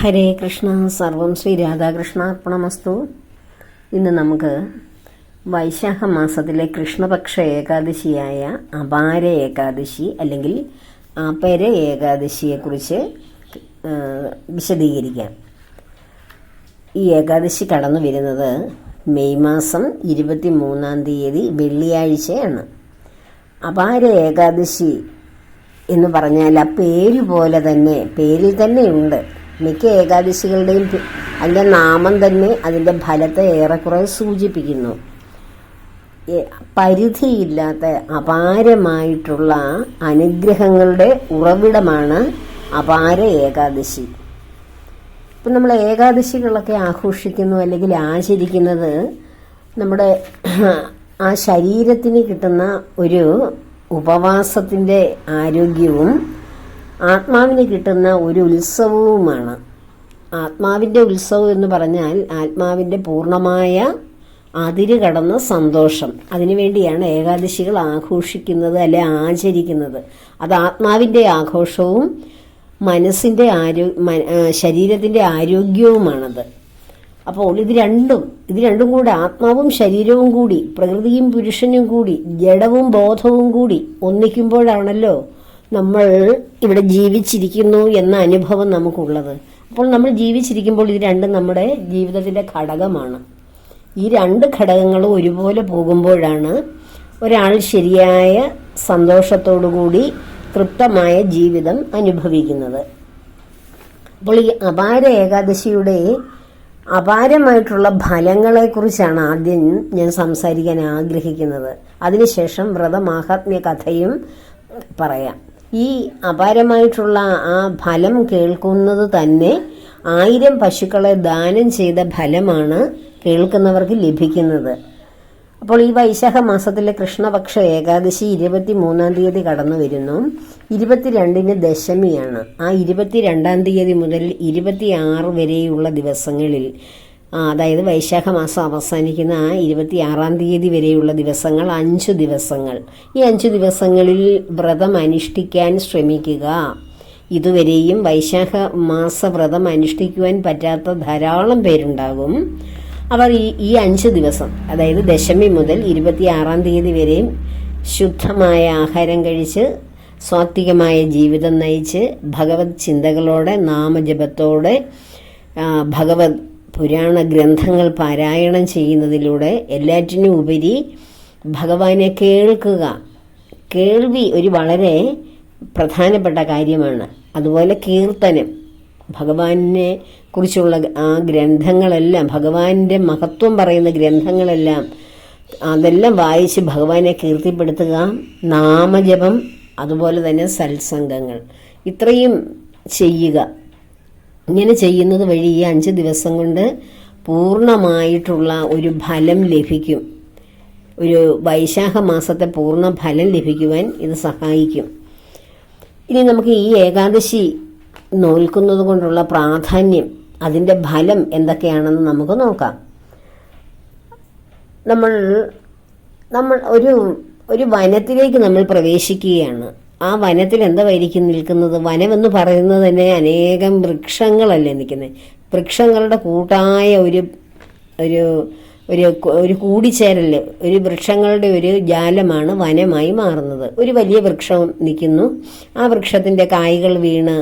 ഹരേ കൃഷ്ണ. സർവം ശ്രീ രാധാകൃഷ്ണാർപ്പണമസ്തു. ഇന്ന് നമുക്ക് വൈശാഖ മാസത്തിലെ കൃഷ്ണപക്ഷ ഏകാദശിയായ അപാര ഏകാദശി അല്ലെങ്കിൽ അപര ഏകാദശിയെക്കുറിച്ച് വിശദീകരിക്കാം. ഈ ഏകാദശി കടന്നു വരുന്നത് മെയ് മാസം 23 വെള്ളിയാഴ്ചയാണ്. അപാര ഏകാദശി എന്ന് പറഞ്ഞാൽ ആ പേര് പോലെ തന്നെ, പേരിൽ തന്നെയുണ്ട്. മിക്ക ഏകാദശികളുടെയും അതിൻ്റെ നാമം തന്നെ അതിൻ്റെ ഫലത്തെ ഏറെക്കുറെ സൂചിപ്പിക്കുന്നു. പരിധിയില്ലാത്ത അപാരമായിട്ടുള്ള അനുഗ്രഹങ്ങളുടെ ഉറവിടമാണ് അപാര ഏകാദശി. ഇപ്പം നമ്മൾ ഏകാദശികളൊക്കെ ആഘോഷിക്കുന്നു അല്ലെങ്കിൽ ആചരിക്കുന്നത് നമ്മുടെ ആ ശരീരത്തിന് കിട്ടുന്ന ഒരു ഉപവാസത്തിൻ്റെ ആരോഗ്യവും ആത്മാവിന് കിട്ടുന്ന ഒരു ഉത്സവവുമാണ്. ആത്മാവിൻ്റെ ഉത്സവം എന്ന് പറഞ്ഞാൽ ആത്മാവിൻ്റെ പൂർണ്ണമായ അതിര് കടന്ന സന്തോഷം. അതിനുവേണ്ടിയാണ് ഏകാദശികൾ ആഘോഷിക്കുന്നത് അല്ലെ ആചരിക്കുന്നത്. അത് ആത്മാവിൻ്റെ ആഘോഷവും മനസ്സിൻ്റെ ശരീരത്തിൻ്റെ ആരോഗ്യവുമാണത്. അപ്പോൾ ഇത് രണ്ടും കൂടി, ആത്മാവും ശരീരവും കൂടി, പ്രകൃതിയും പുരുഷനും കൂടി, ജഡവും ബോധവും കൂടി ഒന്നിക്കുമ്പോഴാണല്ലോ നമ്മൾ ഇവിടെ ജീവിച്ചിരിക്കുന്നു എന്ന അനുഭവം നമുക്കുള്ളത്. അപ്പോൾ നമ്മൾ ജീവിച്ചിരിക്കുമ്പോൾ ഇത് രണ്ടും നമ്മുടെ ജീവിതത്തിൻ്റെ ഘടകമാണ്. ഈ രണ്ട് ഘടകങ്ങളും ഒരുപോലെ പോകുമ്പോഴാണ് ഒരാൾ ശരിയായ സന്തോഷത്തോടുകൂടി തൃപ്തമായ ജീവിതം അനുഭവിക്കുന്നത്. അപ്പോൾ ഈ അപാര ഏകാദശിയുടെ അപാരമായിട്ടുള്ള ഫലങ്ങളെക്കുറിച്ചാണ് ആദ്യം ഞാൻ സംസാരിക്കാൻ ആഗ്രഹിക്കുന്നത്. അതിനുശേഷം വ്രതമാഹാത്മ്യ കഥയും പറയാം. ഈ അപാരമായിട്ടുള്ള ആ ഫലം കേൾക്കുന്നത് തന്നെ 1000 പശുക്കളെ ദാനം ചെയ്ത ഫലമാണ് കേൾക്കുന്നവർക്ക് ലഭിക്കുന്നത്. അപ്പോൾ ഈ വൈശാഖ മാസത്തിലെ കൃഷ്ണപക്ഷ ഏകാദശി 23 കടന്നു വരുന്നു. 22 ദശമിയാണ്. ആ 22 മുതൽ 26 വരെയുള്ള ദിവസങ്ങളിൽ, അതായത് വൈശാഖ മാസം അവസാനിക്കുന്ന ആ 26 വരെയുള്ള ദിവസങ്ങൾ 5 ദിവസങ്ങൾ. ഈ 5 ദിവസങ്ങളിൽ വ്രതം അനുഷ്ഠിക്കാൻ ശ്രമിക്കുക. ഇതുവരെയും വൈശാഖ മാസ വ്രതം അനുഷ്ഠിക്കുവാൻ പറ്റാത്ത ധാരാളം പേരുണ്ടാകും. അവർ ഈ 5 ദിവസം, അതായത് ദശമി മുതൽ 26 വരെയും ശുദ്ധമായ ആഹാരം കഴിച്ച് സാത്വികമായ ജീവിതം നയിച്ച് ഭഗവത് ചിന്തകളോടെ നാമജപത്തോടെ ഭഗവത് പുരാണ ഗ്രന്ഥങ്ങൾ പാരായണം ചെയ്യുന്നതിലൂടെ എല്ലാറ്റിനും ഉപരി ഭഗവാനെ കേൾക്കുക. കേൾവി ഒരു വളരെ പ്രധാനപ്പെട്ട കാര്യമാണ്. അതുപോലെ കീർത്തനം, ഭഗവാനെ കുറിച്ചുള്ള ആ ഗ്രന്ഥങ്ങളെല്ലാം, ഭഗവാന്റെ മഹത്വം പറയുന്ന ഗ്രന്ഥങ്ങളെല്ലാം, അതെല്ലാം വായിച്ച് ഭഗവാനെ കീർത്തിപ്പെടുത്തുക. നാമജപം, അതുപോലെ തന്നെ സത്സംഗങ്ങൾ, ഇത്രയും ചെയ്യുക. ഇങ്ങനെ ചെയ്യുന്നത് വഴി ഈ 5 ദിവസം കൊണ്ട് പൂർണ്ണമായിട്ടുള്ള ഒരു ഫലം ലഭിക്കും. ഒരു വൈശാഖ മാസത്തെ പൂർണ്ണ ഫലം ലഭിക്കുവാൻ ഇത് സഹായിക്കും. ഇനി നമുക്ക് ഈ ഏകാദശി നോൽക്കുന്നത് കൊണ്ടുള്ള പ്രാധാന്യം, അതിൻ്റെ ഫലം എന്തൊക്കെയാണെന്ന് നമുക്ക് നോക്കാം. നമ്മൾ ഒരു വനത്തിലേക്ക് നമ്മൾ പ്രവേശിക്കുകയാണ്. ആ വനത്തിൽ എന്തായിരിക്കും നിൽക്കുന്നത്? വനമെന്ന് പറയുന്നത് തന്നെ അനേകം വൃക്ഷങ്ങളല്ലേ നിൽക്കുന്നത്. വൃക്ഷങ്ങളുടെ കൂട്ടായ ഒരു കൂടിച്ചേരൽ, ഒരു വൃക്ഷങ്ങളുടെ ഒരു ജാലമാണ് വനമായി മാറുന്നത്. ഒരു വലിയ വൃക്ഷം നിൽക്കുന്നു. ആ വൃക്ഷത്തിൻ്റെ കായ്കൾ വീണ്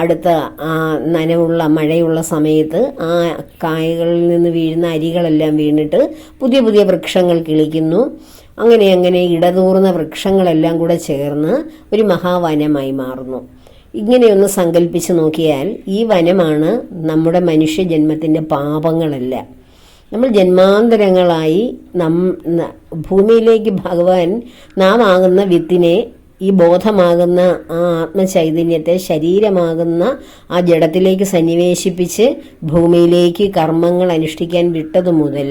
അടുത്ത ആ നനവുള്ള മഴയുള്ള സമയത്ത് ആ കായ്കളിൽ നിന്ന് വീഴുന്ന അരികളെല്ലാം വീണിട്ട് പുതിയ പുതിയ വൃക്ഷങ്ങൾ കിളിക്കുന്നു. അങ്ങനെ ഇടതൂർന്ന വൃക്ഷങ്ങളെല്ലാം കൂടെ ചേർന്ന് ഒരു മഹാവനമായി മാറുന്നു. ഇങ്ങനെയൊന്ന് സങ്കല്പിച്ച് നോക്കിയാൽ ഈ വനമാണ് നമ്മുടെ മനുഷ്യജന്മത്തിൻ്റെ പാപങ്ങളെല്ലാം. നമ്മൾ ജന്മാന്തരങ്ങളായി ഭൂമിയിലേക്ക് ഭഗവാൻ നാം ആകുന്ന വിത്തിനെ, ഈ ബോധമാകുന്ന ആ ആത്മചൈതന്യത്തെ ശരീരമാകുന്ന ആ ജഡത്തിലേക്ക് സന്നിവേശിപ്പിച്ച് ഭൂമിയിലേക്ക് കർമ്മങ്ങൾ അനുഷ്ഠിക്കാൻ വിട്ടതു മുതൽ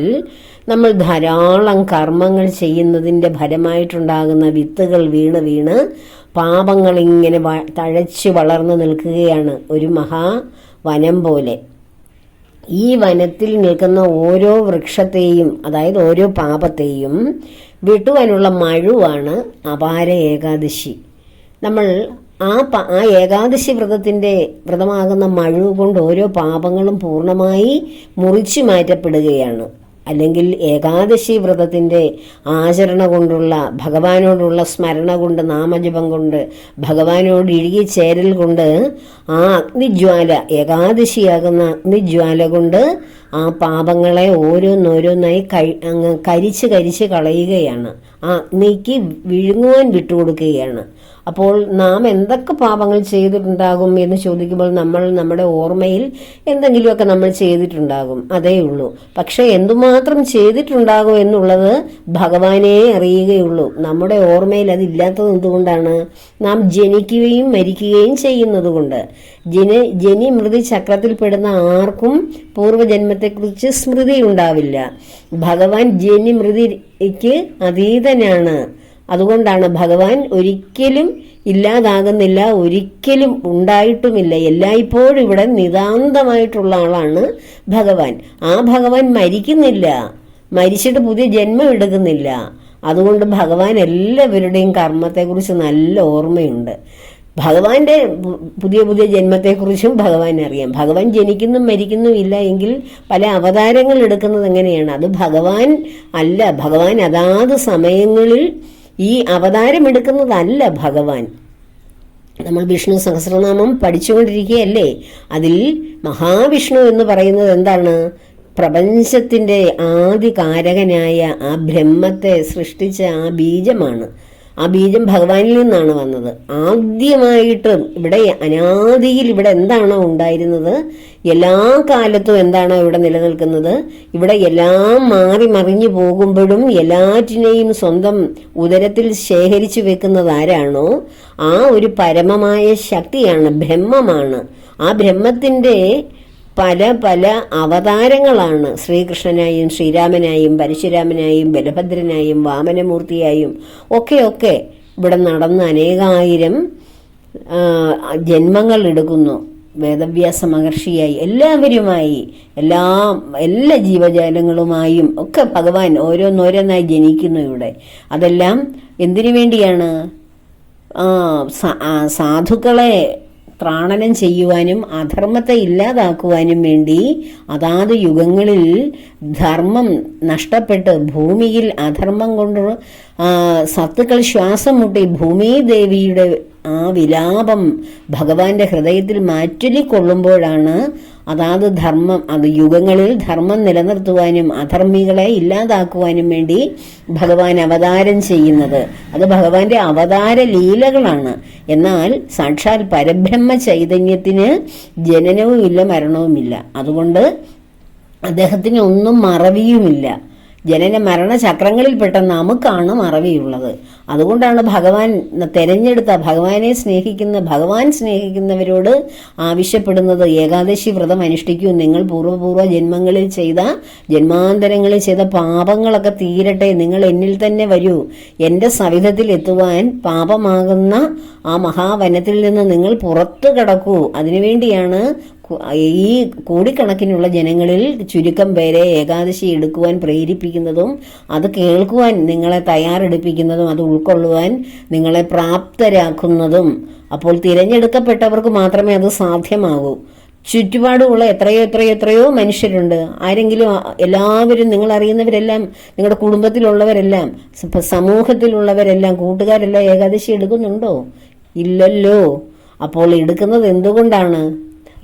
നമ്മൾ ധാരാളം കർമ്മങ്ങൾ ചെയ്യുന്നതിൻ്റെ ഫലമായിട്ടുണ്ടാകുന്ന വിത്തുകൾ വീണ് പാപങ്ങളിങ്ങനെ തഴച്ചു വളർന്നു നിൽക്കുകയാണ്, ഒരു മഹാവനം പോലെ. ഈ വനത്തിൽ നിൽക്കുന്ന ഓരോ വൃക്ഷത്തെയും, അതായത് ഓരോ പാപത്തെയും വെട്ടുവാനുള്ള മഴുവാണ് അപാര ഏകാദശി. നമ്മൾ ആ ഏകാദശി വ്രതമാകുന്ന മഴു കൊണ്ട് ഓരോ പാപങ്ങളും പൂർണ്ണമായി മുറിച്ചു മാറ്റപ്പെടുകയാണ്. അല്ലെങ്കിൽ ഏകാദശി വ്രതത്തിൻ്റെ ആചരണ കൊണ്ടുള്ള ഭഗവാനോടുള്ള സ്മരണ കൊണ്ട്, നാമജപം കൊണ്ട്, ഭഗവാനോട് ഇഴുകിച്ചേരൽ കൊണ്ട് ആ അഗ്നിജ്വാല, ഏകാദശിയാകുന്ന അഗ്നിജ്വാല കൊണ്ട് ആ പാപങ്ങളെ ഓരോന്നോരോന്നായി അങ്ങ് കരിച്ച് കളയുകയാണ്. ആ അഗ്നിക്ക് വിഴുങ്ങുവാൻ വിട്ടുകൊടുക്കുകയാണ്. അപ്പോൾ നാം എന്തൊക്കെ പാപങ്ങൾ ചെയ്തിട്ടുണ്ടാകും എന്ന് ചോദിക്കുമ്പോൾ നമ്മുടെ ഓർമ്മയിൽ എന്തെങ്കിലുമൊക്കെ നമ്മൾ ചെയ്തിട്ടുണ്ടാകും, അതേ ഉള്ളൂ. പക്ഷെ എന്തുമാത്രം ചെയ്തിട്ടുണ്ടാകും എന്നുള്ളത് ഭഗവാനേ അറിയുകയുള്ളൂ. നമ്മുടെ ഓർമ്മയിൽ അതില്ലാത്തത് എന്തുകൊണ്ടാണ്? നാം ജനിക്കുകയും മരിക്കുകയും ചെയ്യുന്നത് കൊണ്ട്. ജനി മൃതി ചക്രത്തിൽപ്പെടുന്ന ആർക്കും പൂർവ്വജന്മത്തെക്കുറിച്ച് സ്മൃതി ഉണ്ടാവില്ല. ഭഗവാൻ ജനി മൃതിക്ക് അതീതനാണ്. അതുകൊണ്ടാണ് ഭഗവാൻ ഒരിക്കലും ഇല്ലാതാകുന്നില്ല, ഒരിക്കലും ഉണ്ടായിട്ടുമില്ല. എല്ലായ്പ്പോഴും ഇവിടെ നിതാന്തമായിട്ടുള്ള ആളാണ് ഭഗവാൻ. ആ ഭഗവാൻ മരിക്കുന്നില്ല, മരിച്ചിട്ട് പുതിയ ജന്മം എടുക്കുന്നില്ല. അതുകൊണ്ട് ഭഗവാൻ എല്ലാവരുടെയും കർമ്മത്തെക്കുറിച്ച് നല്ല ഓർമ്മയുണ്ട്. ഭഗവാന്റെ പുതിയ ജന്മത്തെക്കുറിച്ചും ഭഗവാൻ അറിയാം. ഭഗവാൻ ജനിക്കുന്നും മരിക്കുന്നും ഇല്ല എങ്കിൽ പല അവതാരങ്ങൾ എടുക്കുന്നത് എങ്ങനെയാണ്? അത് ഭഗവാൻ അല്ല. ഭഗവാൻ അതാത് സമയങ്ങളിൽ ഈ അവതാരം എടുക്കുന്നതല്ല ഭഗവാൻ. നമ്മൾ വിഷ്ണു സഹസ്രനാമം പഠിച്ചുകൊണ്ടിരിക്കുകയല്ലേ? അതിൽ മഹാവിഷ്ണു എന്ന് പറയുന്നത് എന്താണ്? പ്രപഞ്ചത്തിന്റെ ആദികാരകനായ ആ ബ്രഹ്മത്തെ സൃഷ്ടിച്ച ആ ബീജമാണ്. ആ ബീജം ഭഗവാനിൽ നിന്നാണ് വന്നത്. ആദ്യമായിട്ട് ഇവിടെ അനാദിയിൽ ഇവിടെ എന്താണോ ഉണ്ടായിരുന്നത്, എല്ലാ കാലത്തും എന്താണോ ഇവിടെ നിലനിൽക്കുന്നത്, ഇവിടെ എല്ലാം മാറി മറിഞ്ഞു പോകുമ്പോഴും എല്ലാറ്റിനെയും സ്വന്തം ഉദരത്തിൽ ശേഖരിച്ചു വെക്കുന്നത് ആരാണോ ആ ഒരു പരമമായ ശക്തിയാണ്, ബ്രഹ്മമാണ്. ആ ബ്രഹ്മത്തിന്റെ പല അവതാരങ്ങളാണ്. ശ്രീകൃഷ്ണനായും ശ്രീരാമനായും പരശുരാമനായും ബലഭദ്രനായും വാമനമൂർത്തിയായും ഒക്കെ ഇവിടെ നടന്ന് അനേകായിരം ജന്മങ്ങൾ എടുക്കുന്നു. വേദവ്യാസ മഹർഷിയായി എല്ലാവരുമായി എല്ലാ ജീവജാലങ്ങളുമായും ഒക്കെ ഭഗവാൻ ഓരോന്നോരോന്നായി ജനിക്കുന്നു ഇവിടെ. അതെല്ലാം എന്തിനു വേണ്ടിയാണ്? സാധുക്കളെ ത്രാണനം ചെയ്യുവാനും അധർമ്മത്തെ ഇല്ലാതാക്കുവാനും വേണ്ടി അതാത് യുഗങ്ങളിൽ ധർമ്മം നഷ്ടപ്പെട്ട് ഭൂമിയിൽ അധർമ്മം കൊണ്ട് സത്തുക്കൾ ശ്വാസം മുട്ടി ഭൂമിദേവിയുടെ ആ വിലാപം ഭഗവാന്റെ ഹൃദയത്തിൽ മാറ്റൊലിക്കൊള്ളുമ്പോഴാണ് അതാത് യുഗങ്ങളിൽ ധർമ്മം നിലനിർത്തുവാനും അധർമ്മികളെ ഇല്ലാതാക്കുവാനും വേണ്ടി ഭഗവാൻ അവതാരം ചെയ്യുന്നത്. അത് ഭഗവാന്റെ അവതാര ലീലകളാണ്. എന്നാൽ സാക്ഷാൽ പരബ്രഹ്മ ചൈതന്യത്തിന് ജനനവുമില്ല, മരണവുമില്ല. അതുകൊണ്ട് അദ്ദേഹത്തിന് ഒന്നും മറവിയുമില്ല. ജനന മരണ ചക്രങ്ങളിൽപ്പെട്ട നമുക്കാണ് മറവിയുള്ളത്. അതുകൊണ്ടാണ് ഭഗവാൻ തെരഞ്ഞെടുത്ത ഭഗവാൻ സ്നേഹിക്കുന്നവരോട് ആവശ്യപ്പെടുന്നത്, ഏകാദശി വ്രതം അനുഷ്ഠിക്കൂ. നിങ്ങൾ പൂർവ്വ ജന്മാന്തരങ്ങളിൽ ചെയ്ത പാപങ്ങളൊക്കെ തീരട്ടെ. നിങ്ങൾ എന്നിൽ തന്നെ വരൂ. എൻ്റെ സവിധത്തിൽ എത്തുവാൻ പാപമാകുന്ന ആ മഹാവനത്തിൽ നിന്ന് നിങ്ങൾ പുറത്തു കടക്കൂ. അതിനുവേണ്ടിയാണ് ഈ കോടിക്കണക്കിനുള്ള ജനങ്ങളിൽ ചുരുക്കം പേരെ ഏകാദശി എടുക്കുവാൻ പ്രേരിപ്പിക്കുന്നതും അത് കേൾക്കുവാൻ നിങ്ങളെ തയ്യാറെടുപ്പിക്കുന്നതും അത് ഉൾക്കൊള്ളുവാൻ നിങ്ങളെ പ്രാപ്തരാക്കുന്നതും. അപ്പോൾ തിരഞ്ഞെടുക്കപ്പെട്ടവർക്ക് മാത്രമേ അത് സാധ്യമാകൂ. ചുറ്റുപാടുമുള്ള എത്രയോ മനുഷ്യരുണ്ട്. ആരെങ്കിലും എല്ലാവരും, നിങ്ങൾ അറിയുന്നവരെല്ലാം, നിങ്ങളുടെ കുടുംബത്തിലുള്ളവരെല്ലാം, സമൂഹത്തിലുള്ളവരെല്ലാം, കൂട്ടുകാരെല്ലാം ഏകാദശി എടുക്കുന്നുണ്ടോ? ഇല്ലല്ലോ. അപ്പോൾ എടുക്കുന്നത് എന്തുകൊണ്ടാണ്?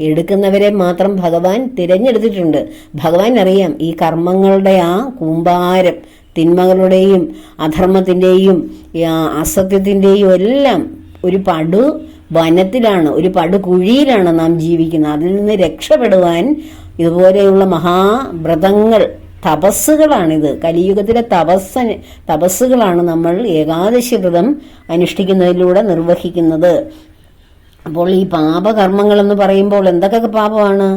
എടുക്കുന്നവരെ മാത്രം ഭഗവാൻ തിരഞ്ഞെടുത്തിട്ടുണ്ട്. ഭഗവാൻ അറിയാം ഈ കർമ്മങ്ങളുടെ ആ കൂമ്പാരം, തിന്മകളുടെയും അധർമ്മത്തിൻ്റെയും അസത്യത്തിൻ്റെയും എല്ലാം ഒരു വനത്തിലാണ്, ഒരു പടുകുഴിയിലാണ് നാം ജീവിക്കുന്നത്. അതിൽ നിന്ന് രക്ഷപ്പെടുവാൻ ഇതുപോലെയുള്ള മഹാവ്രതങ്ങൾ, തപസ്സുകളാണിത്. കലിയുഗത്തിലെ തപസ്സുകളാണ് നമ്മൾ ഏകാദശി വ്രതം അനുഷ്ഠിക്കുന്നതിലൂടെ നിർവഹിക്കുന്നത്. അപ്പോൾ ഈ പാപകർമ്മങ്ങളെന്ന് പറയുമ്പോൾ എന്തൊക്കെ പാപമാണ്?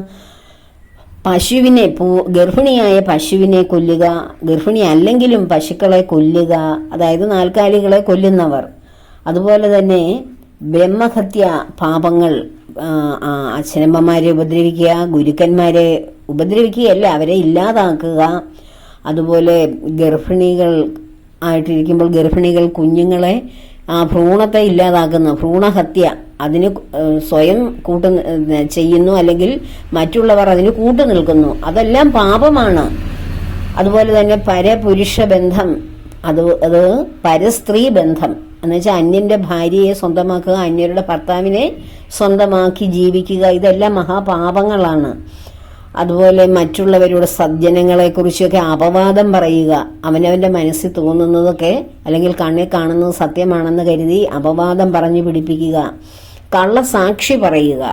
ഗർഭിണിയായ പശുവിനെ കൊല്ലുക, ഗർഭിണി അല്ലെങ്കിലും പശുക്കളെ കൊല്ലുക, അതായത് നാൽക്കാലികളെ കൊല്ലുന്നവർ. അതുപോലെ തന്നെ ബ്രഹ്മഹത്യ പാപങ്ങൾ, അച്ഛനമ്മമാരെ ഉപദ്രവിക്കുക, ഗുരുക്കന്മാരെ ഉപദ്രവിക്കുകയല്ല, അവരെ ഇല്ലാതാക്കുക. അതുപോലെ ഗർഭിണികൾ ആയിട്ടിരിക്കുമ്പോൾ കുഞ്ഞുങ്ങളെ ഭ്രൂണത്തെ ഇല്ലാതാക്കുന്ന ഭ്രൂണഹത്യ, അതിന് സ്വയം ചെയ്യുന്നു, അല്ലെങ്കിൽ മറ്റുള്ളവർ അതിന് കൂട്ടു നിൽക്കുന്നു, അതെല്ലാം പാപമാണ്. അതുപോലെ തന്നെ പരപുരുഷ ബന്ധം, അത് പരസ്ത്രീ ബന്ധം എന്ന് വെച്ചാൽ അന്യന്റെ ഭാര്യയെ സ്വന്തമാക്കുക, അന്യരുടെ ഭർത്താവിനെ സ്വന്തമാക്കി ജീവിക്കുക, ഇതെല്ലാം മഹാപാപങ്ങളാണ്. അതുപോലെ മറ്റുള്ളവരുടെ സജ്ജനങ്ങളെക്കുറിച്ചൊക്കെ അപവാദം പറയുക, അവനവന്റെ മനസ്സിൽ തോന്നുന്നതൊക്കെ അല്ലെങ്കിൽ കണ്ണിൽ കാണുന്നത് സത്യമാണെന്ന് കരുതി അപവാദം പറഞ്ഞു പിടിപ്പിക്കുക, കള്ളസാക്ഷി പറയുക,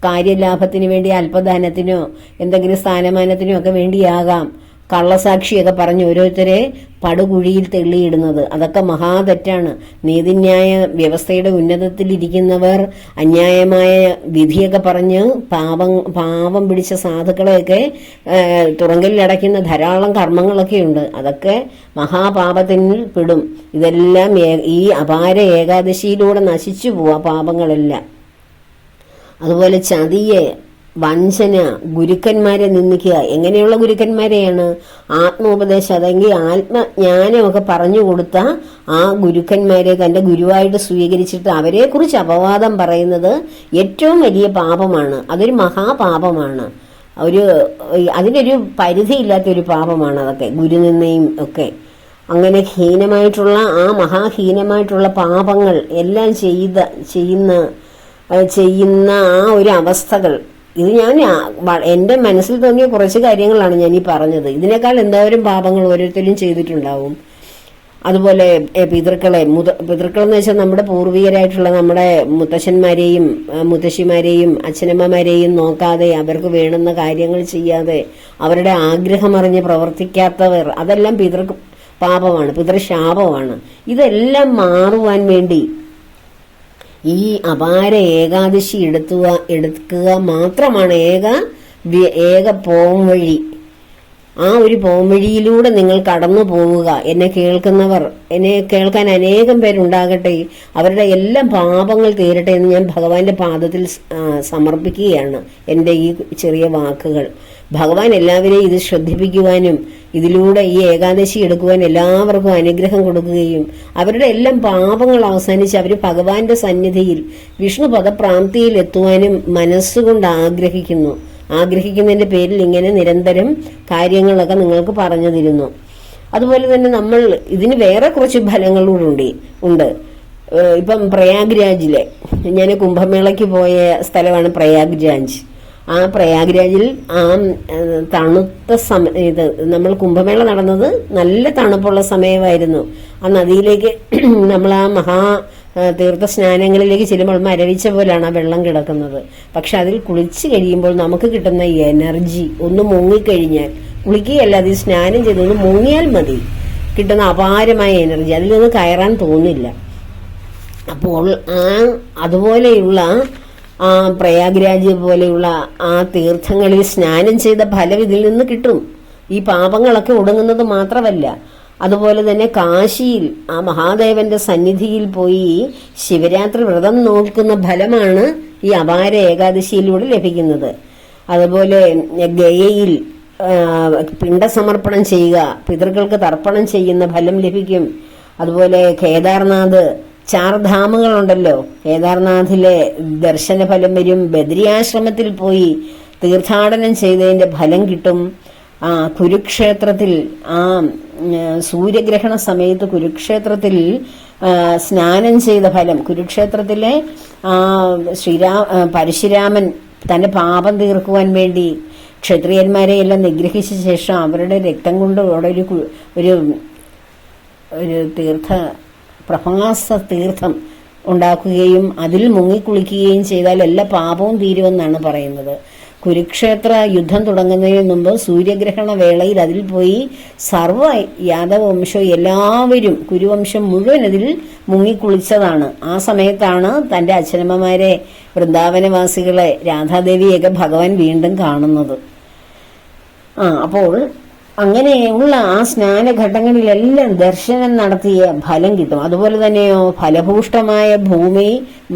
കാര്യലാഭത്തിന് വേണ്ടി അല്പദാനത്തിനോ എന്തെങ്കിലും സ്ഥാനമാനത്തിനോ ഒക്കെ വേണ്ടിയാകാം കള്ളസാക്ഷിയൊക്കെ പറഞ്ഞ് ഓരോരുത്തരെ പടുകുഴിയിൽ തെള്ളിയിടുന്നത്. അതൊക്കെ മഹാതെറ്റാണ്. നീതിന്യായ വ്യവസ്ഥയുടെ ഉന്നതത്തിലിരിക്കുന്നവർ അന്യായമായ വിധിയൊക്കെ പറഞ്ഞ് പാവം പിടിച്ച സാധുക്കളെയൊക്കെ തുറങ്കലിലടയ്ക്കുന്ന ധാരാളം കർമ്മങ്ങളൊക്കെ ഉണ്ട്. അതൊക്കെ മഹാപാപത്തിൽ പെടും. ഇതെല്ലാം ഈ അപാര ഏകാദശിയിലൂടെ നശിച്ചു പോവാ പാപങ്ങളെല്ലാം. അതുപോലെ ചതിയെ, വഞ്ചന, ഗുരുക്കന്മാരെ നിന്ദിക്കുക. എങ്ങനെയുള്ള ഗുരുക്കന്മാരെയാണ്? ആത്മോപദേശം അല്ലെങ്കിൽ ആത്മജ്ഞാനമൊക്കെ പറഞ്ഞു കൊടുത്ത ആ ഗുരുക്കന്മാരെ തന്റെ ഗുരുവായിട്ട് സ്വീകരിച്ചിട്ട് അവരെ കുറിച്ച് അപവാദം പറയുന്നത് ഏറ്റവും വലിയ പാപമാണ്. അതൊരു മഹാപാപമാണ്. അതിനൊരു പരിധിയില്ലാത്തൊരു പാപമാണ് അതൊക്കെ, ഗുരുനിന്ദയും ഒക്കെ. അങ്ങനെ ഹീനമായിട്ടുള്ള മഹാഹീനമായിട്ടുള്ള പാപങ്ങൾ എല്ലാം ചെയ്യുന്ന ആ ഒരു അവസ്ഥകൾ, ഇത് ഞാൻ എൻ്റെ മനസ്സിൽ തോന്നിയ കുറച്ച് കാര്യങ്ങളാണ് ഞാൻ ഈ പറഞ്ഞത്. ഇതിനേക്കാൾ എന്തോരം പാപങ്ങൾ ഓരോരുത്തരും ചെയ്തിട്ടുണ്ടാവും. അതുപോലെ പിതൃക്കൾ എന്ന് വെച്ചാൽ നമ്മുടെ പൂർവികരായിട്ടുള്ള നമ്മുടെ മുത്തശ്ശന്മാരെയും മുത്തശ്ശിമാരെയും അച്ഛനമ്മമാരെയും നോക്കാതെ, അവർക്ക് വേണ്ടുന്ന കാര്യങ്ങൾ ചെയ്യാതെ, അവരുടെ ആഗ്രഹമറിഞ്ഞ് പ്രവർത്തിക്കാത്തവർ, അതെല്ലാം പാപമാണ്, പിതൃശാപമാണ്. ഇതെല്ലാം മാറുവാൻ വേണ്ടി ഈ അപാര ഏകാദശി എടുക്കുക മാത്രമാണ് ഏക പോംവഴി. ആ ഒരു പോംവഴിയിലൂടെ നിങ്ങൾ കടന്നു പോവുക. എന്നെ കേൾക്കാൻ അനേകം പേരുണ്ടാകട്ടെ, അവരുടെ എല്ലാം പാപങ്ങൾ തീരട്ടെ എന്ന് ഞാൻ ഭഗവാന്റെ പാദത്തിൽ സമർപ്പിക്കുകയാണ് എൻ്റെ ഈ ചെറിയ വാക്കുകൾ. ഭഗവാൻ എല്ലാവരെയും ഇത് ശ്രദ്ധിപ്പിക്കുവാനും ഇതിലൂടെ ഈ ഏകാദശി എടുക്കുവാൻ എല്ലാവർക്കും അനുഗ്രഹം കൊടുക്കുകയും അവരുടെ എല്ലാം പാപങ്ങൾ അവസാനിച്ച് അവർ ഭഗവാന്റെ സന്നിധിയിൽ വിഷ്ണു പദപ്രാപ്തിയിൽ എത്തുവാനും മനസ്സുകൊണ്ട് ആഗ്രഹിക്കുന്നതിന്റെ പേരിൽ ഇങ്ങനെ നിരന്തരം കാര്യങ്ങളൊക്കെ നിങ്ങൾക്ക് പറഞ്ഞു തരുന്നു. അതുപോലെ തന്നെ നമ്മൾ ഇതിന് വേറെ കുറച്ച് ഫലങ്ങളൂടെ ഉണ്ട്. ഇപ്പം പ്രയാഗ്രാജിലെ, ഞാൻ കുംഭമേളയ്ക്ക് പോയ സ്ഥലമാണ് പ്രയാഗ്രാജ്. ആ പ്രയാഗ്രാജിൽ തണുത്ത നമ്മൾ കുംഭമേള നടന്നത് നല്ല തണുപ്പുള്ള സമയമായിരുന്നു. ആ നദിയിലേക്ക് നമ്മൾ ആ തീർത്ഥ സ്നാനങ്ങളിലേക്ക് ചെല്ലുമ്പോൾ മരവിച്ച പോലെയാണ് ആ വെള്ളം കിടക്കുന്നത്. പക്ഷെ അതിൽ കുളിച്ച് കഴിയുമ്പോൾ നമുക്ക് കിട്ടുന്ന എനർജി, ഒന്ന് മുങ്ങിക്കഴിഞ്ഞാൽ, കുളിക്കുകയല്ല, അതിൽ സ്നാനം ചെയ്തൊന്ന് മുങ്ങിയാൽ മതി, കിട്ടുന്ന അപാരമായ എനർജി, അതിലൊന്ന് കയറാൻ തോന്നില്ല. അപ്പോൾ അതുപോലെയുള്ള പ്രയാഗ്രാജ് പോലെയുള്ള ആ തീർത്ഥങ്ങളിൽ സ്നാനം ചെയ്ത ഫലം ഇതിൽ നിന്ന് കിട്ടും. ഈ പാപങ്ങളൊക്കെ ഒടുങ്ങുന്നത് മാത്രമല്ല, അതുപോലെ തന്നെ കാശിയിൽ ആ മഹാദേവന്റെ സന്നിധിയിൽ പോയി ശിവരാത്രി വ്രതം നോക്കുന്ന ഫലമാണ് ഈ അപാര ഏകാദശിയിലൂടെ ലഭിക്കുന്നത്. അതുപോലെ ഗയയിൽ പിണ്ടസമർപ്പണം ചെയ്യുക, പിതൃക്കൾക്ക് തർപ്പണം ചെയ്യുന്ന ഫലം ലഭിക്കും. അതുപോലെ കേദാർനാഥ്, ചാർധാമുകളുണ്ടല്ലോ, കേദാർനാഥിലെ ദർശന ഫലം വരും. ബദ്രിയാശ്രമത്തിൽ പോയി തീർത്ഥാടനം ചെയ്തതിന്റെ ഫലം കിട്ടും. കുരുക്ഷേത്രത്തിൽ സൂര്യഗ്രഹണ സമയത്ത് കുരുക്ഷേത്രത്തിൽ സ്നാനം ചെയ്ത ഫലം, കുരുക്ഷേത്രത്തിലെ പരശുരാമൻ തന്റെ പാപം തീർക്കുവാൻ വേണ്ടി ക്ഷത്രിയന്മാരെ എല്ലാം നിഗ്രഹിച്ച ശേഷം അവരുടെ രക്തം കൊണ്ട് അവിടെ ഒരു പ്രഭാസ തീർത്ഥം ഉണ്ടാക്കുകയും അതിൽ മുങ്ങിക്കുളിക്കുകയും ചെയ്താൽ എല്ലാ പാപവും തീരുമെന്നാണ് പറയുന്നത്. കുരുക്ഷേത്ര യുദ്ധം തുടങ്ങുന്നതിന് മുമ്പ് സൂര്യഗ്രഹണ വേളയിൽ അതിൽ പോയി സർവ്വ യാദവവംശവും എല്ലാവരും, കുരുവംശം മുഴുവൻ അതിൽ മുങ്ങിക്കുളിച്ചതാണ്. ആ സമയത്താണ് തൻ്റെ അച്ഛനമ്മമാരെ, വൃന്ദാവനവാസികളെ, രാധാദേവിയൊക്കെ ഭഗവാൻ വീണ്ടും കാണുന്നത്. അപ്പോൾ അങ്ങനെയുള്ള ആ സ്നാനഘട്ടങ്ങളിലെല്ലാം ദർശനം നടത്തിയ ഫലം കിട്ടും. അതുപോലെ തന്നെയോ ഫലഭൂഷ്ടമായ ഭൂമി,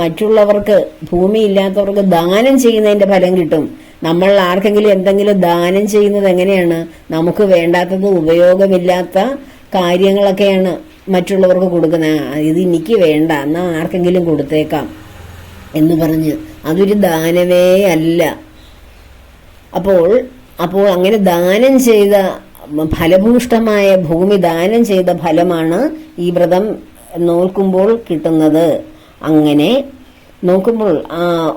മറ്റുള്ളവർക്ക്, ഭൂമി ഇല്ലാത്തവർക്ക് ദാനം ചെയ്യുന്നതിന്റെ ഫലം കിട്ടും. നമ്മൾ ആർക്കെങ്കിലും എന്തെങ്കിലും ദാനം ചെയ്യുന്നത് എങ്ങനെയാണ്? നമുക്ക് വേണ്ടാത്തത്, ഉപയോഗമില്ലാത്ത കാര്യങ്ങളൊക്കെയാണ് മറ്റുള്ളവർക്ക് കൊടുക്കുന്നത്. ഇത് എനിക്ക് വേണ്ട, എന്നാൽ ആർക്കെങ്കിലും കൊടുത്തേക്കാം എന്ന് പറഞ്ഞ് അതൊരു ദാനമേ അല്ല. അപ്പോൾ അങ്ങനെ ദാനം ചെയ്ത ഫലഭൂഷ്ടമായ ഭൂമി ദാനം ചെയ്ത ഫലമാണ് ഈ വ്രതം നോക്കുമ്പോൾ കിട്ടുന്നത്. അങ്ങനെ നോക്കുമ്പോൾ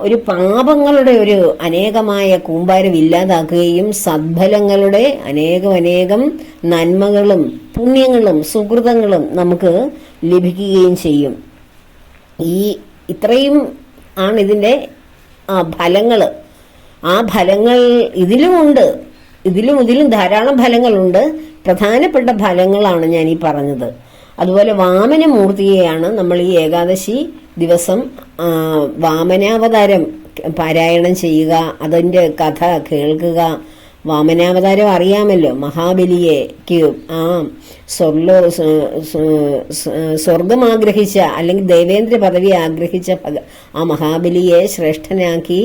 ഒരു പാപങ്ങളുടെ ഒരു അനേകമായ കൂമ്പാരം ഇല്ലാതാക്കുകയും സദ്ഫലങ്ങളുടെ അനേകം നന്മകളും പുണ്യങ്ങളും സുഹൃതങ്ങളും നമുക്ക് ലഭിക്കുകയും ചെയ്യും. ഇത്രയും ആണ് ഇതിൻ്റെ ഫലങ്ങൾ. ആ ഫലങ്ങൾ ഇതിലും ധാരാളം ഫലങ്ങളുണ്ട്. പ്രധാനപ്പെട്ട ഫലങ്ങളാണ് ഞാൻ ഈ പറഞ്ഞത്. അതുപോലെ വാമനമൂർത്തിയെയാണ് നമ്മൾ ഈ ഏകാദശി ദിവസം വാമനാവതാരം പാരായണം ചെയ്യുക, അതിൻ്റെ കഥ കേൾക്കുക. വാമനാവതാരം അറിയാമല്ലോ, മഹാബലിക്ക് സ്വർഗം ആഗ്രഹിച്ച അല്ലെങ്കിൽ ദേവേന്ദ്ര പദവി ആഗ്രഹിച്ച ആ മഹാബലിയെ ശ്രേഷ്ഠനാക്കി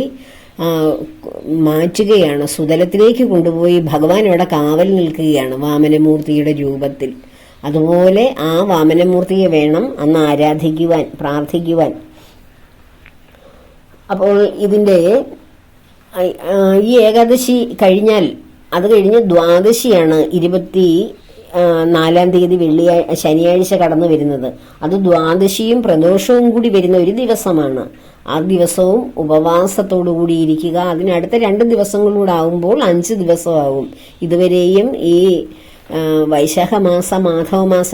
മാറ്റുകയാണ്. സുതലത്തിലേക്ക് കൊണ്ടുപോയി ഭഗവാൻ അവിടെ കാവൽ നിൽക്കുകയാണ് വാമനമൂർത്തിയുടെ രൂപത്തിൽ. അതുപോലെ ആ വാമനമൂർത്തിയെ വേണം അന്ന് ആരാധിക്കുവാൻ, പ്രാർത്ഥിക്കുവാൻ. അപ്പോൾ ഇതിൻ്റെ ഈ ഏകാദശി കഴിഞ്ഞാൽ അത് കഴിഞ്ഞ് ദ്വാദശിയാണ് 24-ാം തീയതി ശനിയാഴ്ച കടന്നു വരുന്നത്. അത് ദ്വാദശിയും പ്രദോഷവും കൂടി വരുന്ന ഒരു ദിവസമാണ്. ആ ദിവസവും ഉപവാസത്തോടു കൂടി ഇരിക്കുക. അതിനടുത്ത 2 ദിവസങ്ങളൂടെ ആകുമ്പോൾ 5 ദിവസമാകും. ഇതുവരെയും ഈ വൈശാഖ മാസം മാധവമാസ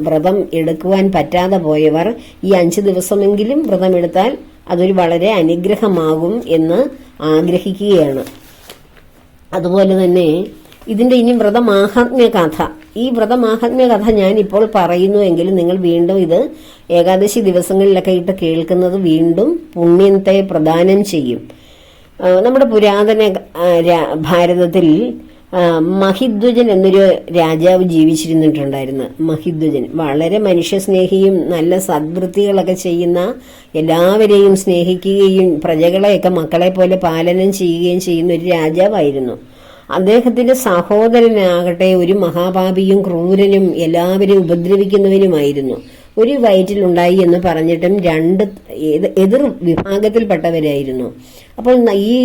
വ്രതം എടുക്കുവാൻ പറ്റാതെ പോയവർ ഈ 5 ദിവസമെങ്കിലും വ്രതം എടുത്താൽ അതൊരു വളരെ അനുഗ്രഹമാകും എന്ന് ആഗ്രഹിക്കുകയാണ്. അതുപോലെ തന്നെ ഇതിൻ്റെ ഇനി വ്രതമാഹാത്മ്യ കഥ. ഈ വ്രതമാഹാത്മ്യ കഥ ഞാൻ ഇപ്പോൾ പറയുന്നുവെങ്കിലും നിങ്ങൾ വീണ്ടും ഇത് ഏകാദശി ദിവസങ്ങളിലൊക്കെ ഇട്ട് കേൾക്കുന്നത് വീണ്ടും പുണ്യത്തെ പ്രദാനം ചെയ്യും. നമ്മുടെ പുരാതന ഭാരതത്തിൽ മഹിദ്വജൻ എന്നൊരു രാജാവ് ജീവിച്ചിരുന്നിട്ടുണ്ടായിരുന്നു. മഹിദ്വജൻ വളരെ മനുഷ്യസ്നേഹിയും നല്ല സദ്വൃത്തികളൊക്കെ ചെയ്യുന്ന, എല്ലാവരെയും സ്നേഹിക്കുകയും പ്രജകളെയൊക്കെ മക്കളെ പോലെ പാലനം ചെയ്യുകയും ചെയ്യുന്ന ഒരു രാജാവായിരുന്നു. അദ്ദേഹത്തിന്റെ സഹോദരനാകട്ടെ ഒരു മഹാപാപിയും ക്രൂരനും എല്ലാവരെയും ഉപദ്രവിക്കുന്നവനുമായിരുന്നു. ഒരു വയറ്റിലുണ്ടായി എന്ന് പറഞ്ഞിട്ടും 2 എതിർ വിഭാഗത്തിൽപ്പെട്ടവരായിരുന്നു. അപ്പോൾ ഈ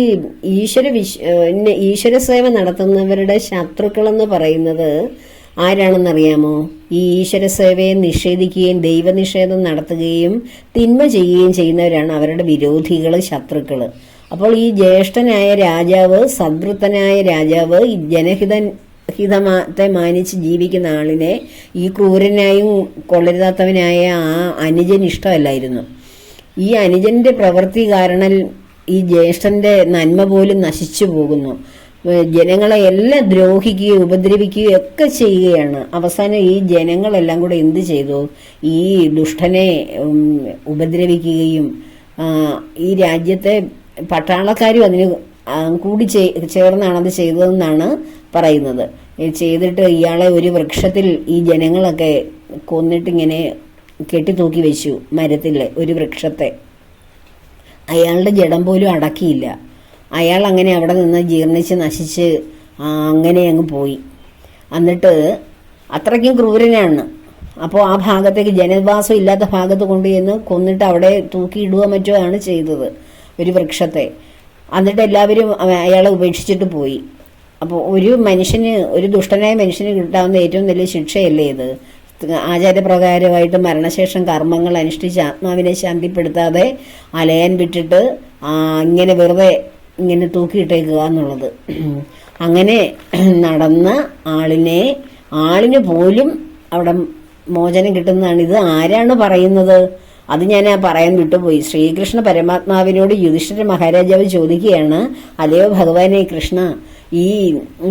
ഈശ്വര സേവ നടത്തുന്നവരുടെ ശത്രുക്കളെന്ന് പറയുന്നത് ആരാണെന്നറിയാമോ? ഈ ഈശ്വര സേവയെ നിഷേധിക്കുകയും ദൈവനിഷേധം നടത്തുകയും തിന്മ ചെയ്യുകയും ചെയ്യുന്നവരാണ് അവരുടെ വിരോധികൾ, ശത്രുക്കൾ. അപ്പോൾ ഈ ജ്യേഷ്ഠനായ രാജാവ്, സദ്വൃത്തനായ രാജാവ്, ഈ ഹിതത്തെ മാനിച്ച് ജീവിക്കുന്ന ആളിനെ ഈ ക്രൂരനായും കൊള്ളരുതാത്തവനായ ആ അനുജൻ ഇഷ്ടമല്ലായിരുന്നു. ഈ അനുജന്റെ പ്രവൃത്തി കാരണം ഈ ജ്യേഷ്ഠന്റെ നന്മ പോലും നശിച്ചു പോകുന്നു. ജനങ്ങളെ എല്ലാം ദ്രോഹിക്കുകയും ഉപദ്രവിക്കുകയും ഒക്കെ ചെയ്യുകയാണ്. അവസാനം ഈ ജനങ്ങളെല്ലാം കൂടെ എന്ത് ചെയ്തു? ഈ ദുഷ്ടനെ ഉപദ്രവിക്കുകയും ഈ രാജ്യത്തെ പട്ടാളക്കാരും അതിന് കൂടി ചേർന്നാണ് അത് ചെയ്തതെന്നാണ് പറയുന്നത്. ചെയ്തിട്ട് ഇയാളെ ഒരു വൃക്ഷത്തിൽ ഈ ജനങ്ങളൊക്കെ കൊന്നിട്ടിങ്ങനെ കെട്ടിത്തൂക്കി വെച്ചു, മരത്തിലെ ഒരു വൃക്ഷത്തെ. അയാളുടെ ജഡം പോലും അടക്കിയില്ല. അയാൾ അങ്ങനെ അവിടെ നിന്ന് ജീർണിച്ച് നശിച്ച് അങ്ങനെ അങ്ങ് പോയി. എന്നിട്ട് അത്രയ്ക്കും ക്രൂരനാണ്. അപ്പോൾ ആ ഭാഗത്തേക്ക് ജനവാസം ഇല്ലാത്ത ഭാഗത്ത് കൊണ്ടുചെന്ന് കൊന്നിട്ട് അവിടെ തൂക്കിയിടുക മറ്റോ ആണ് ചെയ്തത്, ഒരു വൃക്ഷത്തെ. എന്നിട്ട് എല്ലാവരും അയാളെ ഉപേക്ഷിച്ചിട്ട് പോയി. അപ്പോൾ ഒരു ദുഷ്ടനായ മനുഷ്യന് കിട്ടാവുന്ന ഏറ്റവും വലിയ ശിക്ഷയല്ലേ ഇത്? ആചാരപ്രകാരമായിട്ട് മരണശേഷം കർമ്മങ്ങൾ അനുഷ്ഠിച്ച് ആത്മാവിനെ ശാന്തിപ്പെടുത്താതെ അലയാൻ വിട്ടിട്ട് ഇങ്ങനെ വെറുതെ ഇങ്ങനെ തൂക്കിയിട്ടേക്കുക എന്നുള്ളത്. അങ്ങനെ നടന്ന ആളിന് പോലും അവിടെ മോചനം കിട്ടുന്നതാണ്. ഇത് ആരാണ് പറയുന്നത്? അത് ഞാൻ പറയാൻ വിട്ടുപോയി. ശ്രീകൃഷ്ണ പരമാത്മാവിനോട് യുധിഷ്ഠിര മഹാരാജാവ് ചോദിക്കുകയാണ്, അല്ലയോ ഭഗവാനെ കൃഷ്ണ, ഈ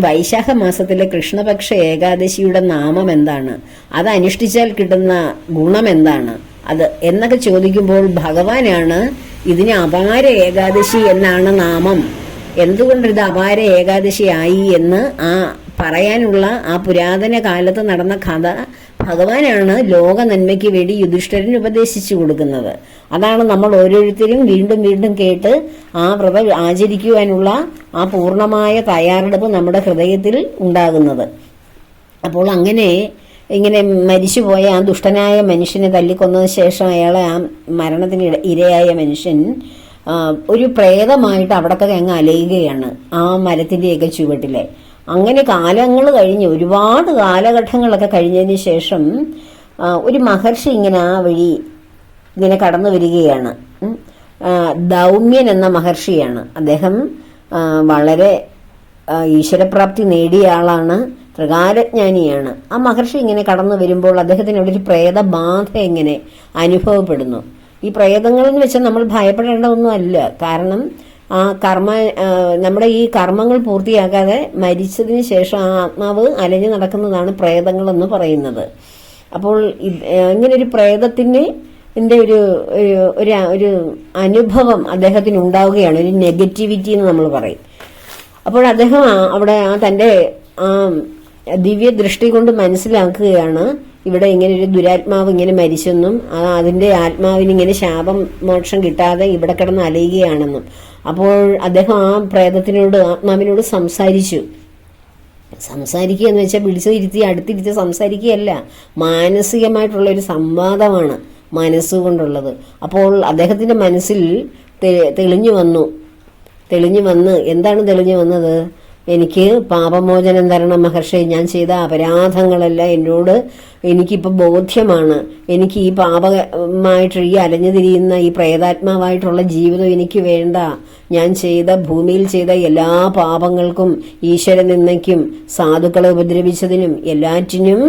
വൈശാഖ മാസത്തിലെ കൃഷ്ണപക്ഷ ഏകാദശിയുടെ നാമം എന്താണ്? അത് അനുഷ്ഠിച്ചാൽ കിട്ടുന്ന ഗുണം എന്താണ്? അത് എന്നൊക്കെ ചോദിക്കുമ്പോൾ ഭഗവാനാണ് ഇതിന് അപാര ഏകാദശി എന്നാണ് നാമം. എന്തുകൊണ്ട് ഇത് അപാര ഏകാദശി ആയി എന്ന് പറയാനുള്ള ആ പുരാതന കാലത്ത് നടന്ന കഥ ഭഗവാനാണ് ലോക നന്മയ്ക്ക് വേണ്ടി യുധിഷ്ഠിരന് ഉപദേശിച്ചു കൊടുക്കുന്നത്. അതാണ് നമ്മൾ ഓരോരുത്തരും വീണ്ടും വീണ്ടും കേട്ട് ആ വ്രതം ആചരിക്കുവാനുള്ള ആ പൂർണ്ണമായ തയ്യാറെടുപ്പ് നമ്മുടെ ഹൃദയത്തിൽ ഉണ്ടാകുന്നത്. അപ്പോൾ അങ്ങനെ ഇങ്ങനെ മരിച്ചുപോയ ആ ദുഷ്ടനായ മനുഷ്യനെ തല്ലിക്കൊന്നതിന് ശേഷം അയാളെ ആ മരണത്തിന് ഇരയായ മനുഷ്യൻ ഒരു പ്രേതമായിട്ട് അവിടൊക്കെ അങ്ങ് അലയുകയാണ് ആ മരത്തിൻ്റെയൊക്കെ ചുവട്ടിലെ. അങ്ങനെ കാലങ്ങൾ കഴിഞ്ഞ് ഒരുപാട് കാലഘട്ടങ്ങളൊക്കെ കഴിഞ്ഞതിന് ശേഷം ഒരു മഹർഷി ഇങ്ങനെ ആ വഴി ഇങ്ങനെ കടന്നു വരികയാണ്. ദൗമ്യൻ എന്ന മഹർഷിയാണ് അദ്ദേഹം. വളരെ ഈശ്വരപ്രാപ്തി നേടിയ ആളാണ്, ത്രികാലജ്ഞാനിയാണ്. ആ മഹർഷി ഇങ്ങനെ കടന്നു വരുമ്പോൾ അദ്ദേഹത്തിന് അവിടെ ഒരു പ്രേതബാധ എങ്ങനെ അനുഭവപ്പെടുന്നു. ഈ പ്രേതങ്ങളെന്ന് വെച്ചാൽ നമ്മൾ ഭയപ്പെടേണ്ട ഒന്നും അല്ല. കാരണം ആ നമ്മുടെ ഈ കർമ്മങ്ങൾ പൂർത്തിയാക്കാതെ മരിച്ചതിന് ശേഷം ആ ആത്മാവ് അലഞ്ഞു നടക്കുന്നതാണ് പ്രേതങ്ങളെന്ന് പറയുന്നത്. അപ്പോൾ ഇങ്ങനൊരു പ്രേതത്തിന് ഒരു അനുഭവം അദ്ദേഹത്തിന് ഉണ്ടാവുകയാണ്, ഒരു നെഗറ്റിവിറ്റി എന്ന് നമ്മൾ പറയും. അപ്പോൾ അദ്ദേഹം അവിടെ തൻ്റെ ദിവ്യ ദൃഷ്ടി കൊണ്ട് മനസ്സിലാക്കുകയാണ് ഇവിടെ ഇങ്ങനെ ഒരു ദുരാത്മാവ് ഇങ്ങനെ മരിച്ചെന്നും അതിൻ്റെ ആത്മാവിന് ഇങ്ങനെ ശാപം മോക്ഷം കിട്ടാതെ ഇവിടെ കിടന്ന് അലയുകയാണെന്നും. അപ്പോൾ അദ്ദേഹം ആ പ്രേതത്തിനോട് ആത്മാവിനോട് സംസാരിക്കുക എന്ന് വെച്ചാൽ വിളിച്ചിരുത്തി അടുത്തിരുത്തി സംസാരിക്കുകയല്ല, മാനസികമായിട്ടുള്ള ഒരു സംവാദമാണ് മനസ്സുകൊണ്ടുള്ളത്. അപ്പോൾ അദ്ദേഹത്തിന്റെ മനസ്സിൽ തെളിഞ്ഞു വന്ന് എന്താണ് തെളിഞ്ഞു വന്നത്? എനിക്ക് പാപമോചനം തരണം മഹർഷി, ഞാൻ ചെയ്ത അപരാധങ്ങളെല്ലാം എനിക്കിപ്പോൾ ബോധ്യമാണ്. എനിക്ക് ഈ പാപമായിട്ട് ഈ അലഞ്ഞു തിരിയുന്ന ഈ പ്രേതാത്മാവായിട്ടുള്ള ജീവിതം എനിക്ക് വേണ്ട. ഞാൻ ഭൂമിയിൽ ചെയ്ത എല്ലാ പാപങ്ങൾക്കും ഈശ്വരനിന്ദയ്ക്കും സാധുക്കളെ ഉപദ്രവിച്ചതിനും എല്ലാറ്റിനും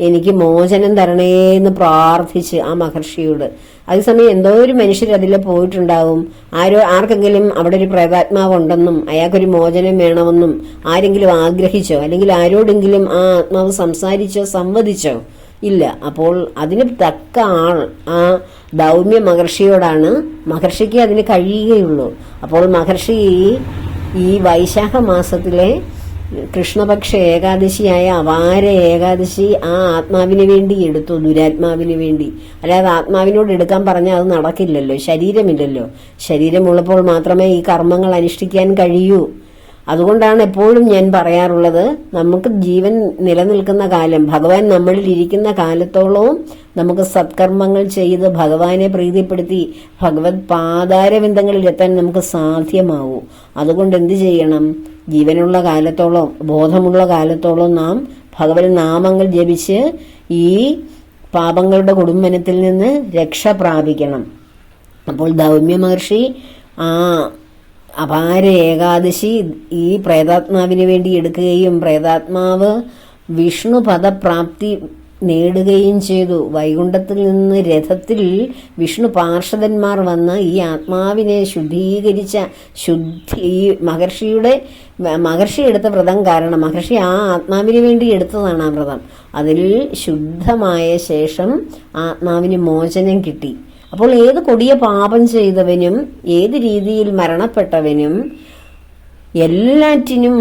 എനിക്ക് മോചനം തരണേന്ന് പ്രാർത്ഥിച്ച് ആ മഹർഷിയോട്. അതേസമയം എന്തോ ഒരു മനുഷ്യർ അതിൽ പോയിട്ടുണ്ടാവും. ആർക്കെങ്കിലും അവിടെ ഒരു പ്രേതാത്മാവ് ഉണ്ടെന്നും അയാൾക്കൊരു മോചനം വേണമെന്നും ആരെങ്കിലും ആഗ്രഹിച്ചോ, അല്ലെങ്കിൽ ആരോടെങ്കിലും ആ ആത്മാവ് സംസാരിച്ചോ സംവദിച്ചോ? ഇല്ല. അപ്പോൾ അതിന് തക്ക ആൾ ആ ദൗമ്യ മഹർഷിയോടാണ്. മഹർഷിക്ക് അതിന് കഴിയുകയുള്ളൂ. അപ്പോൾ മഹർഷി ഈ വൈശാഖ മാസത്തിലെ കൃഷ്ണപക്ഷ ഏകാദശിയായ അപാര ഏകാദശി ആ ആത്മാവിന് വേണ്ടി എടുത്തു, ദുരാത്മാവിന് വേണ്ടി. അല്ലാതെ ആത്മാവിനോട് എടുക്കാൻ പറഞ്ഞാൽ അത് നടക്കില്ലല്ലോ, ശരീരമില്ലല്ലോ. ശരീരമുള്ളപ്പോൾ മാത്രമേ ഈ കർമ്മങ്ങൾ അനുഷ്ഠിക്കാൻ കഴിയൂ. അതുകൊണ്ടാണ് എപ്പോഴും ഞാൻ പറയാറുള്ളത്, നമുക്ക് ജീവൻ നിലനിൽക്കുന്ന കാലം, ഭഗവാൻ നമ്മളിൽ ഇരിക്കുന്ന കാലത്തോളവും നമുക്ക് സത്കർമ്മങ്ങൾ ചെയ്ത് ഭഗവാനെ പ്രീതിപ്പെടുത്തി ഭഗവത് പാതാരവിന്ദങ്ങളിൽ എത്താൻ നമുക്ക് സാധ്യമാവൂ. അതുകൊണ്ട് എന്ത് ചെയ്യണം? ജീവനുള്ള കാലത്തോളം, ബോധമുള്ള കാലത്തോളം നാം ഭഗവത് നാമങ്ങൾ ജപിച്ച് ഈ പാപങ്ങളുടെ കൊടുമ്പനത്തിൽ നിന്ന് രക്ഷ പ്രാപിക്കണം. അപ്പോൾ ദൗമ്യ മഹർഷി അപാര ഏകാദശി ഈ പ്രേതാത്മാവിന് വേണ്ടി എടുക്കുകയും പ്രേതാത്മാവ് വിഷ്ണു പദപ്രാപ്തി നേടുകയും ചെയ്തു. വൈകുണ്ഠത്തിൽ നിന്ന് രഥത്തിൽ വിഷ്ണു പാർഷദന്മാർ വന്ന് ഈ ആത്മാവിനെ ശുദ്ധീകരിച്ച ഈ മഹർഷി എടുത്ത വ്രതം കാരണം, മഹർഷി ആ ആത്മാവിന് വേണ്ടി എടുത്തതാണ് ആ വ്രതം. അതിൽ ശുദ്ധമായ ശേഷം ആത്മാവിന് മോചനം കിട്ടി. അപ്പോൾ ഏത് കൊടിയ പാപം ചെയ്തവനും ഏത് രീതിയിൽ മരണപ്പെട്ടവനും എല്ലാറ്റിനും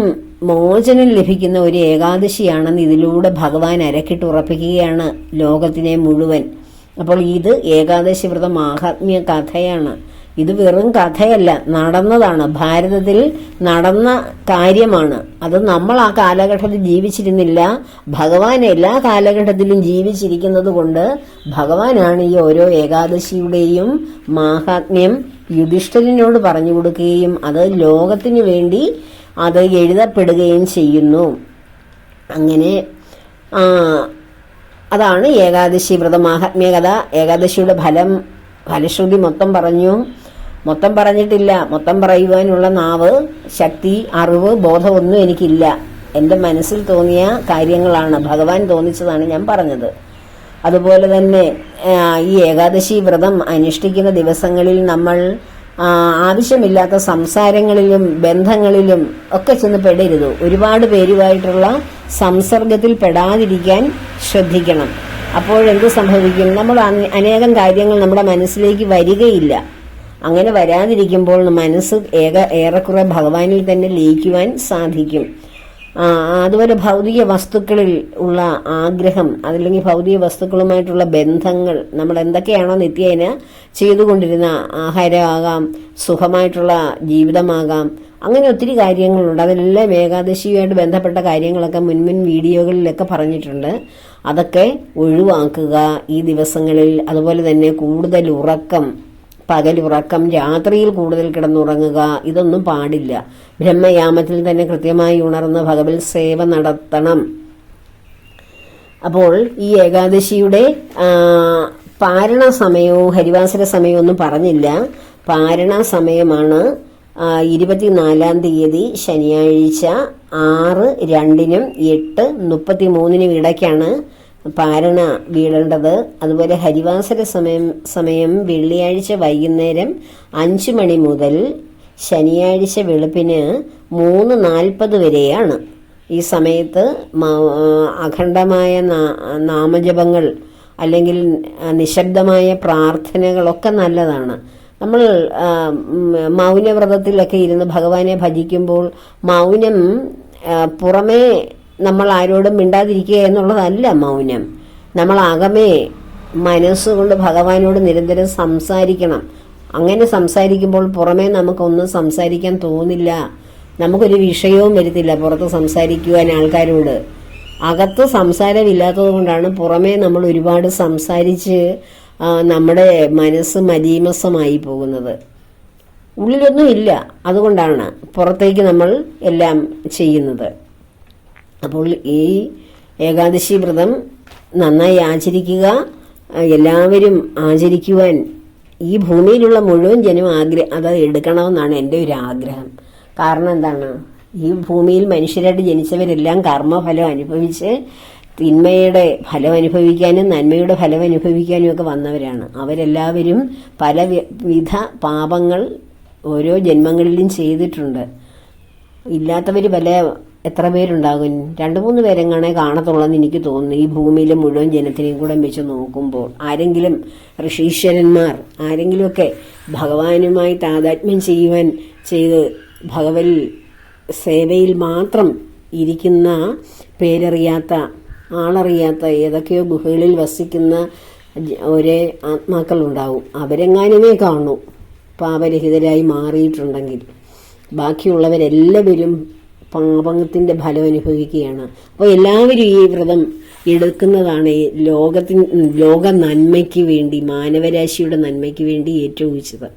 മോചനം ലഭിക്കുന്ന ഒരു ഏകാദശിയാണെന്ന് ഇതിലൂടെ ഭഗവാൻ അരക്കിട്ടുറപ്പിക്കുകയാണ് ലോകത്തിനെ മുഴുവൻ. അപ്പോൾ ഇത് ഏകാദശി വ്രത മാഹാത്മ്യ കഥയാണ്. ഇത് വെറും കഥയല്ല, നടന്നതാണ്, ഭാരതത്തിൽ നടന്ന കാര്യമാണ്. അത് നമ്മൾ ആ കാലഘട്ടത്തിൽ ജീവിച്ചിരുന്നില്ല, ഭഗവാൻ എല്ലാ കാലഘട്ടത്തിലും ജീവിച്ചിരിക്കുന്നത് കൊണ്ട് ഭഗവാനാണ് ഈ ഓരോ ഏകാദശിയുടെയും മാഹാത്മ്യം യുധിഷ്ഠിരനോട് പറഞ്ഞു കൊടുക്കുകയും അത് ലോകത്തിനു വേണ്ടി അത് എഴുതപ്പെടുകയും ചെയ്യുന്നു. അങ്ങനെ അതാണ് ഏകാദശി വ്രത മാഹാത്മ്യ കഥ. ഏകാദശിയുടെ ഫലശ്രുതി മൊത്തം പറഞ്ഞിട്ടില്ല. മൊത്തം പറയുവാനുള്ള നാവ്, ശക്തി, അറിവ്, ബോധമൊന്നും എനിക്കില്ല. എൻ്റെ മനസ്സിൽ തോന്നിയ കാര്യങ്ങളാണ്, ഭഗവാൻ തോന്നിച്ചതാണ് ഞാൻ പറഞ്ഞത്. അതുപോലെ തന്നെ ഈ ഏകാദശി വ്രതം അനുഷ്ഠിക്കുന്ന ദിവസങ്ങളിൽ നമ്മൾ ആവശ്യമില്ലാത്ത സംസാരങ്ങളിലും ബന്ധങ്ങളിലും ഒക്കെ ചെന്ന് പെടരുത്. ഒരുപാട് പേരുമായിട്ടുള്ള സംസർഗത്തിൽ പെടാതിരിക്കാൻ ശ്രദ്ധിക്കണം. അപ്പോഴെന്ത് സംഭവിക്കും? നമ്മൾ അനേകം കാര്യങ്ങൾ നമ്മുടെ മനസ്സിലേക്ക് വരികയില്ല. അങ്ങനെ വരാതിരിക്കുമ്പോൾ മനസ്സ് ഏറെക്കുറെ ഭഗവാനിൽ തന്നെ ലയിക്കുവാൻ സാധിക്കും. അതുപോലെ ഭൗതിക വസ്തുക്കളിൽ ഉള്ള ആഗ്രഹം, അതല്ലെങ്കിൽ ഭൗതിക വസ്തുക്കളുമായിട്ടുള്ള ബന്ധങ്ങൾ, നമ്മൾ എന്തൊക്കെയാണോ നിത്യേന ചെയ്തുകൊണ്ടിരുന്ന ആഹാരമാകാം, സുഖമായിട്ടുള്ള ജീവിതമാകാം, അങ്ങനെ ഒത്തിരി കാര്യങ്ങളുണ്ട്. അതെല്ലാം ഏകാദശിയുമായിട്ട് ബന്ധപ്പെട്ട കാര്യങ്ങളൊക്കെ മുൻ വീഡിയോകളിലൊക്കെ പറഞ്ഞിട്ടുണ്ട്. അതൊക്കെ ഒഴിവാക്കുക ഈ ദിവസങ്ങളിൽ. അതുപോലെ തന്നെ കൂടുതൽ ഉറക്കം, പകലുറക്കം, രാത്രിയിൽ കൂടുതൽ കിടന്നുറങ്ങുക, ഇതൊന്നും പാടില്ല. ബ്രഹ്മയാമത്തിൽ തന്നെ കൃത്യമായി ഉണർന്ന് ഭഗവത് സേവ നടത്തണം. അപ്പോൾ ഈ ഏകാദശിയുടെ പാരണ സമയവും ഹരിവാസര സമയവും ഒന്നും പറഞ്ഞില്ല. പാരണ സമയമാണ് 24-ാം തീയതി ശനിയാഴ്ച 6:02-നും 8:33-നും ഇടയ്ക്കാണ് പാരണ വീടേണ്ടത്. അതുപോലെ ഹരിവാസര സമയം വെള്ളിയാഴ്ച വൈകുന്നേരം 5 മണി മുതൽ ശനിയാഴ്ച വെളുപ്പിന് 3:40 വരെയാണ്. ഈ സമയത്ത് അഖണ്ഡമായ നാമജപങ്ങൾ അല്ലെങ്കിൽ നിശബ്ദമായ പ്രാർത്ഥനകളൊക്കെ നല്ലതാണ്. നമ്മൾ മൗനവ്രതത്തിലൊക്കെ ഇരുന്ന് ഭഗവാനെ ഭജിക്കുമ്പോൾ മൗനം പുറമേ നമ്മൾ ആരോടും മിണ്ടാതിരിക്കുക എന്നുള്ളതല്ല മൗനം. നമ്മൾ അകമേ മനസ്സുകൊണ്ട് ഭഗവാനോട് നിരന്തരം സംസാരിക്കണം. അങ്ങനെ സംസാരിക്കുമ്പോൾ പുറമേ നമുക്കൊന്നും സംസാരിക്കാൻ തോന്നില്ല, നമുക്കൊരു വിഷയവും വരുത്തില്ല പുറത്ത് സംസാരിക്കുവാൻ ആൾക്കാരോട്. അകത്ത് സംസാരമില്ലാത്തത് കൊണ്ടാണ് പുറമേ നമ്മൾ ഒരുപാട് സംസാരിച്ച് നമ്മുടെ മനസ്സ് മലീമസമായി പോകുന്നത്. ഉള്ളിലൊന്നും ഇല്ല, അതുകൊണ്ടാണ് പുറത്തേക്ക് നമ്മൾ എല്ലാം ചെയ്യുന്നത്. അപ്പോൾ ഈ ഏകാദശി വ്രതം നന്നായി ആചരിക്കുക. എല്ലാവരും ആചരിക്കുവാൻ ഈ ഭൂമിയിലുള്ള മുഴുവൻ ജനം അത് എടുക്കണമെന്നാണ് എൻ്റെ ഒരു ആഗ്രഹം. കാരണം എന്താണ്, ഈ ഭൂമിയിൽ മനുഷ്യരായിട്ട് ജനിച്ചവരെല്ലാം കർമ്മഫലം അനുഭവിച്ച് തിന്മയുടെ ഫലം അനുഭവിക്കാനും നന്മയുടെ ഫലം അനുഭവിക്കാനും ഒക്കെ വന്നവരാണ്. അവരെല്ലാവരും പലവിധ പാപങ്ങൾ ഓരോ ജന്മങ്ങളിലും ചെയ്തിട്ടുണ്ട്. ഇല്ലാത്തവർ എത്ര പേരുണ്ടാകും? 2-3 പേരെങ്ങാണേ കാണത്തുള്ളെന്ന് എനിക്ക് തോന്നുന്നു ഈ ഭൂമിയിലെ മുഴുവൻ ജനത്തിനെയും കൂടെ വെച്ച് നോക്കുമ്പോൾ. ആരെങ്കിലും ഋഷീശ്വരന്മാർ ആരെങ്കിലുമൊക്കെ ഭഗവാനുമായി താതാത്മ്യം ചെയ്ത് ഭഗവത് സേവയിൽ മാത്രം ഇരിക്കുന്ന, പേരറിയാത്ത, ആളറിയാത്ത ഏതൊക്കെയോ ഗുഹകളിൽ വസിക്കുന്ന ഒരേ ആത്മാക്കളുണ്ടാവും. അവരെങ്ങാനുമേ കാണൂ പാപരഹിതരായി മാറിയിട്ടുണ്ടെങ്കിൽ. ബാക്കിയുള്ളവരെല്ലാവരും പാപത്തിൻ്റെ ഫലം അനുഭവിക്കുകയാണ്. അപ്പോൾ എല്ലാവരും ഈ വ്രതം എടുക്കുന്നതാണ് ലോക നന്മയ്ക്ക് വേണ്ടി, മാനവരാശിയുടെ നന്മയ്ക്ക് വേണ്ടി ഏറ്റവും ഉചിതം.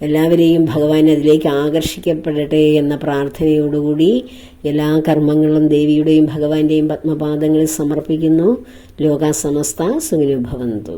എല്ലാവരെയും ഭഗവാൻ അതിലേക്ക് ആകർഷിക്കപ്പെടട്ടെ എന്ന പ്രാർത്ഥനയോടുകൂടി എല്ലാ കർമ്മങ്ങളും ദേവിയുടെയും ഭഗവാന്റെയും പത്മപാദങ്ങളിൽ സമർപ്പിക്കുന്നു. ലോകാ സമസ്ത സുഖിനോ ഭവന്തു.